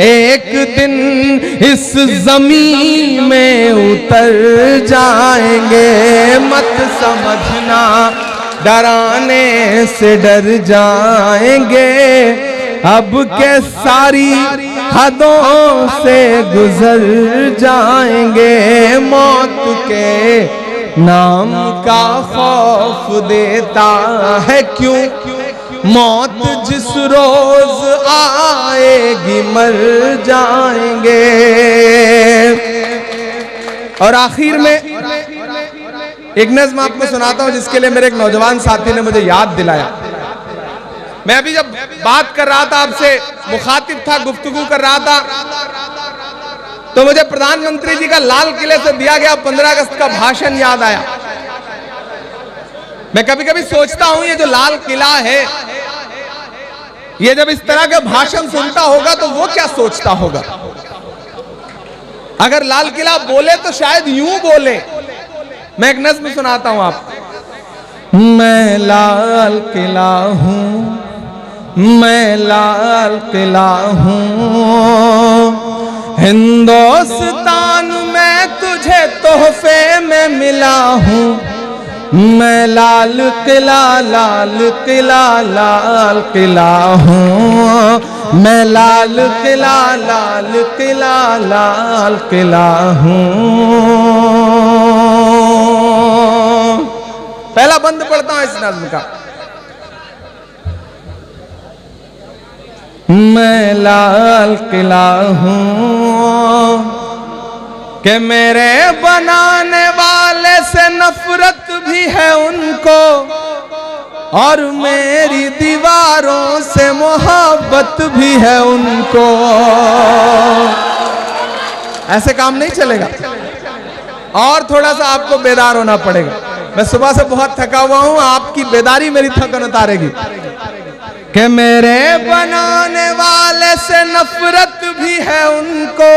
एक दिन इस जमीन में उतर जाएंगे। मत समझना डराने से डर जाएंगे, अब के सारी हदों से गुजर जाएंगे। मौत के नाम का खौफ देता है क्यों? मौत जिस रोज आएगी मर जाएंगे। और आखिर में एक नज़्म आपको सुनाता हूं जिसके लिए मेरे एक नौजवान साथी ने मुझे याद दिलाया। मैं अभी जब बात कर रहा था आपसे, मुखातिब था, गुफ्तगू कर रहा था, तो मुझे प्रधानमंत्री जी का लाल किले से दिया गया 15 अगस्त का भाषण याद आया। मैं कभी कभी सोचता हूं ये जो लाल किला है, ये जब इस तरह के भाषण सुनता होगा तो वो क्या सोचता होगा। अगर लाल किला बोले तो शायद यूं बोले। मैं एक नज़्म सुनाता हूं आपको। मैं लाल किला हूं, मैं लाल किला हूं, हिंदुस्तान में तुझे तोहफे में मिला हूं। मैं लाल किला, लाल किला, लाल किला हूं, मैं लाल किला, लाल किला, लाल किला हूं। पहला बंद पढ़ता हूं इस नज़्म का। मैं लाल किला हूं, कि मेरे बनाने वाले से नफरत भी है उनको और मेरी दीवारों से मोहब्बत भी है उनको। ऐसे काम नहीं चलेगा, और थोड़ा सा आपको बेदार होना पड़ेगा। मैं सुबह से बहुत थका हुआ हूं, आपकी बेदारी मेरी थकन उतारेगी। कि मेरे बनाने वाले से नफरत भी है उनको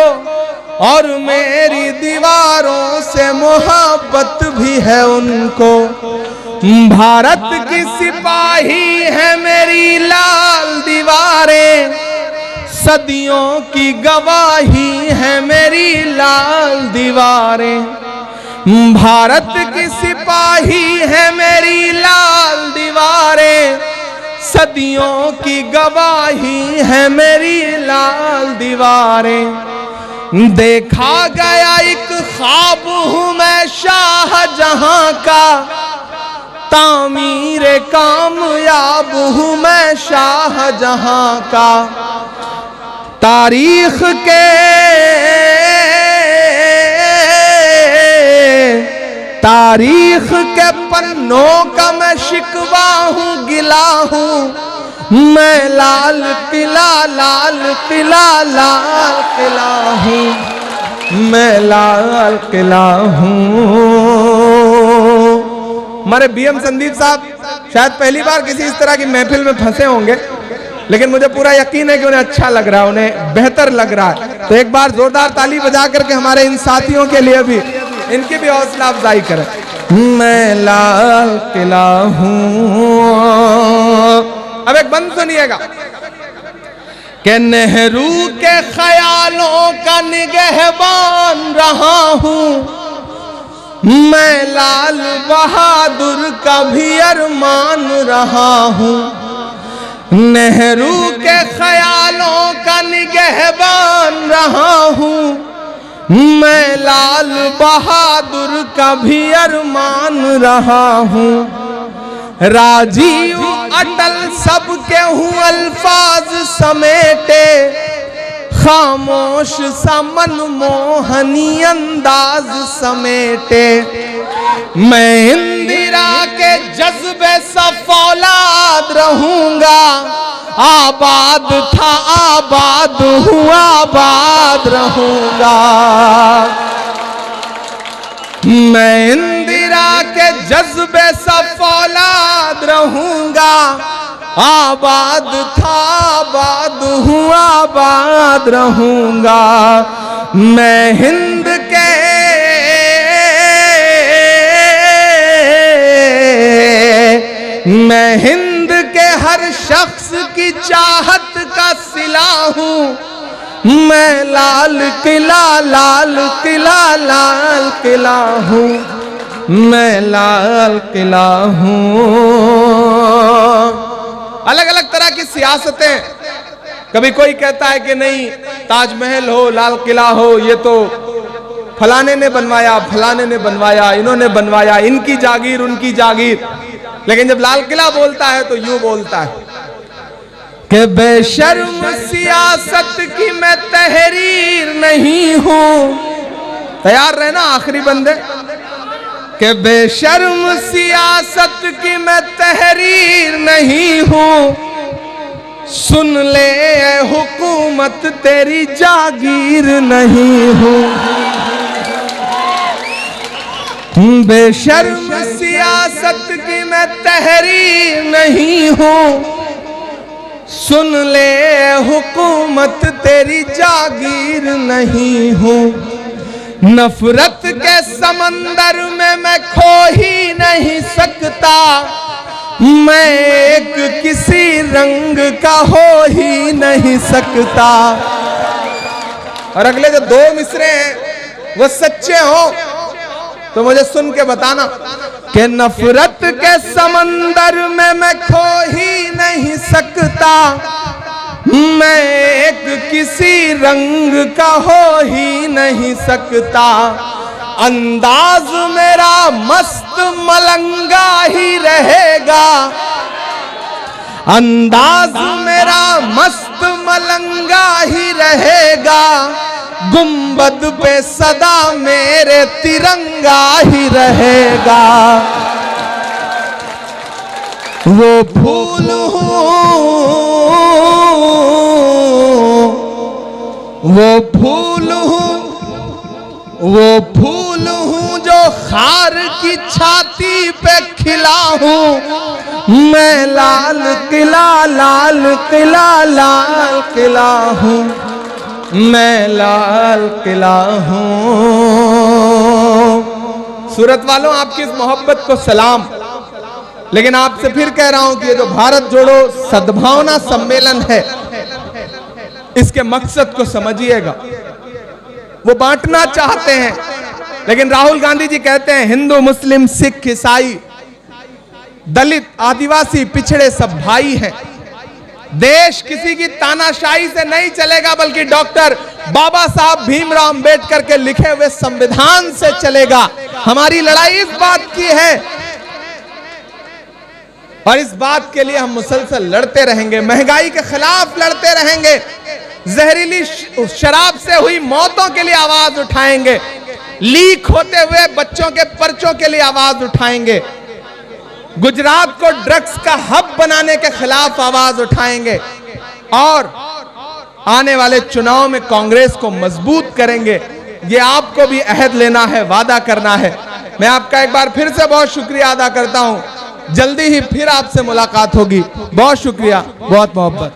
और मेरी दीवारों से मोहब्बत भी है उनको। भारत की सिपाही है मेरी लाल दीवारें, सदियों की गवाही है मेरी लाल दीवारें। भारत की सिपाही है मेरी लाल दीवारें, सदियों की गवाही है मेरी लाल दीवारें। देखा गया एक ख्वाब हूं मैं शाहजहां का, तामीर कामयाब हूं मैं शाहजहां का। तारीख के पन्नों का मैं शिकवा हूं, गिला हूं मैं लाल किला, लाल किला, लाल किला हूं मैं, लाल किला हूं। हमारे बीएम संदीप साहब शायद पहली बार किसी इस तरह की महफिल में फंसे होंगे, लेकिन मुझे पूरा यकीन है कि उन्हें अच्छा लग रहा है, उन्हें बेहतर लग रहा है। तो एक बार जोरदार ताली बजा करके हमारे इन साथियों के लिए भी, इनकी भी हौसला अफजाई करें। मैं लाल किला हूं। अब एक बंद सुनिएगा कि नेहरू के ख्यालों का निगहबान रहा हूं मैं, लाल बहादुर का भी अरमान रहा हूं। नेहरू के ख्यालों का निगहबान रहा हूं मैं, लाल बहादुर का भी अरमान रहा हूं। राजीव अटल सबके हूं अल्फाज समेटे, खामोश सा मनमोहनी अंदाज समेटे। मैं इंदिरा के जज्बे सा फौलाद रहूंगा, आबाद था आबाद हूँ आबाद रहूंगा। मैं इंदिरा के जज्बे सा फौलाद रहूंगा, आबाद था आबाद हूँ आबाद रहूंगा। मैं हिंद के हर शख्स की चाहत का सिला हूँ मैं, लाल किला, लाल किला, लाल किला हूँ मैं, लाल किला हूँ। अलग अलग तरह की सियासतें, कभी कोई कहता है कि नहीं ताजमहल हो, लाल किला हो, ये तो फलाने ने बनवाया, फलाने ने बनवाया, इन्होंने बनवाया, इनकी जागीर उनकी जागीर। लेकिन जब लाल किला बोलता है तो यूं बोलता है कि बेशर्म सियासत की मैं तहरीर नहीं हूं। तैयार रहना आखिरी बंदे। कि बेशर्म सियासत की मैं तहरीर नहीं हूं, सुन ले ए हुकूमत तेरी जागीर नहीं हूं। बेशर्म सियासत की मैं तहरीर नहीं हूं, सुन ले हुकूमत तेरी जागीर नहीं हूं। नफरत के समंदर में मैं खो ही नहीं सकता, मैं एक किसी रंग का हो ही नहीं सकता। और अगले जो दो मिसरे हैं वो सच्चे हो तो मुझे सुन के बताना कि नफरत के समंदर में मैं खो ही नहीं सकता, मैं एक किसी रंग का हो ही नहीं सकता। अंदाज मेरा मस्त मलंगा ही रहेगा, अंदाज मेरा मस्त मलंगा ही रहेगा। गुंबद पे सदा मेरे तिरंगा ही रहेगा। वो फूल हूँ, वो फूल हूँ, वो फूल हूँ जो खार की छाती पे खिला हूँ। मैं लाल किला, लाल किला, लाल किला हूँ, मैं लाल किला हूँ। सूरत वालों, आपकी इस मोहब्बत को सलाम। लेकिन आपसे फिर कह रहा हूं कि ये जो भारत जोड़ो सद्भावना सम्मेलन है, इसके मकसद को समझिएगा। वो बांटना चाहते हैं, लेकिन राहुल गांधी जी कहते हैं हिंदू मुस्लिम सिख ईसाई दलित आदिवासी पिछड़े सब भाई हैं। देश किसी की तानाशाही से नहीं चलेगा, बल्कि डॉक्टर बाबा साहब भीमराव अंबेडकर के लिखे हुए संविधान से चलेगा। हमारी लड़ाई इस बात की है और इस बात के लिए हम मुसलसल लड़ते रहेंगे। महंगाई के खिलाफ लड़ते रहेंगे, जहरीली शराब से हुई मौतों के लिए आवाज उठाएंगे, लीक होते हुए बच्चों के पर्चों के लिए आवाज उठाएंगे, गुजरात को ड्रग्स का हब बनाने के खिलाफ आवाज उठाएंगे और आने वाले चुनाव में कांग्रेस को मजबूत करेंगे। ये आपको भी अहद लेना है, वादा करना है। मैं आपका एक बार फिर से बहुत शुक्रिया अदा करता हूं। जल्दी ही फिर आपसे मुलाकात होगी। बहुत शुक्रिया, बहुत मोहब्बत।